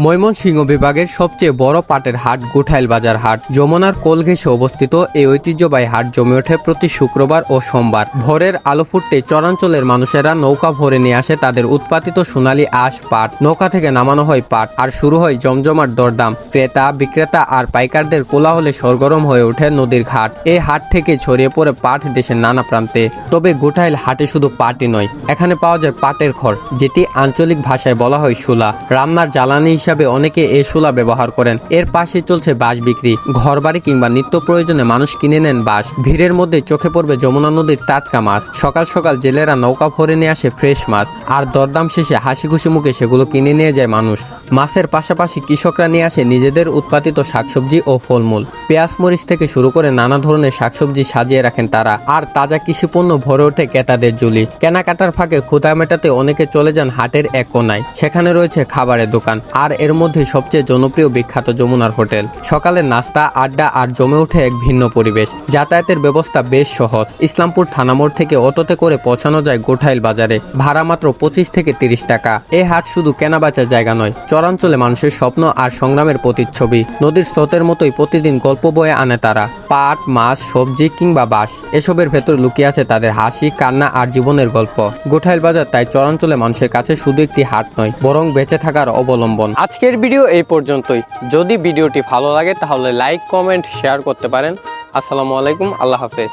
ময়মনসিংহ বিভাগের সবচেয়ে বড় পাটের হাট গুঠাইল বাজার হাট যমুনার কোল ঘেঁষে অবস্থিত। এই ঐতিহ্যবাহী হাট জমে ওঠে প্রতি শুক্রবার ও সোমবার। ভোরের আলো ফুটতে চরাঞ্চলের মানুষেরা নৌকা ভরে নিয়ে আসে তাদের উৎপাদিত সোনালী আঁশ পাট। নৌকা থেকে নামানো হয় পাট আর শুরু হয় জমজমাট দরদাম। ক্রেতা বিক্রেতা আর পাইকারদের কোলাহলে সরগরম হয়ে ওঠে নদীর ঘাট। এই হাট থেকে ছড়িয়ে পড়ে পাট দেশের নানা প্রান্তে। তবে গুঠাইল হাটে শুধু পাটই নয়, এখানে পাওয়া যায় পাটের খড়, যেটি আঞ্চলিক ভাষায় বলা হয় শুলা। রান্নার জ্বালানি হিসাবে অনেকে এই শুলা ব্যবহার করেন। এর পাশে চলছে বাঁশ বিক্রি। ঘরবাড়ি কিংবা নিত্য প্রয়োজনে মানুষ কিনে নেন বাঁশ। ভিড়ের মধ্যে চোখে পড়বে যমুনা নদীর টাটকা মাছ। সকাল সকাল জেলেরা নৌকা ভরে নিয়ে আসে ফ্রেশ মাছ, আর দরদাম শেষে হাসি খুশি মুখে সেগুলো কিনে নিয়ে যায় মানুষ। মাছের পাশাপাশি কৃষকরা নিয়ে আসে নিজেদের উৎপাদিত শাকসবজি ও ফলমূল। পেঁয়াজ মরিচ থেকে শুরু করে নানা ধরনের শাকসবজি সাজিয়ে রাখেন তারা। আর তাজা কৃষিপণ্য ভরে ওঠে ক্রেতাদের ঝুলি। কেনাকাটার ফাঁকে ক্ষুধা মেটাতে অনেকে চলে যান হাটের এক কোনায়। সেখানে রয়েছে খাবারের দোকান, আর এর মধ্যে সবচেয়ে জনপ্রিয় বিখ্যাত যমুনার হোটেল। সকালের নাস্তা, আড্ডা আর জমে ওঠে এক ভিন্ন পরিবেশ। যাতায়াতের ব্যবস্থা বেশ সহজ। ইসলামপুর থানামোড় থেকে অটোতে করে পৌঁছানো যায় গুঠাইল বাজারে। ভাড়া মাত্র 25 থেকে 30 টাকা। এই হাট শুধু কেনাবেচার জায়গা নয়, চরাঞ্চলে মানুষের স্বপ্ন আর সংগ্রামের প্রতিচ্ছবি। নদীর স্রোতের মতোই প্রতিদিন গল্প বয়ে আনে তারা। পাট, মাছ, সবজি কিংবা বাঁশ, এসবের ভেতর লুকিয়ে আছে তাদের হাসি, কান্না আর জীবনের গল্প। গুঠাইল বাজার তাই চরাঞ্চলে মানুষের কাছে শুধু একটি হাট নয়, বরং বেঁচে থাকার অবলম্বন। আজকের ভিডিও এই পর্যন্তই। যদি ভিডিওটি ভালো লাগে তাহলে লাইক, কমেন্ট, শেয়ার করতে পারেন। আসসালামু আলাইকুম, আল্লাহ হাফেজ।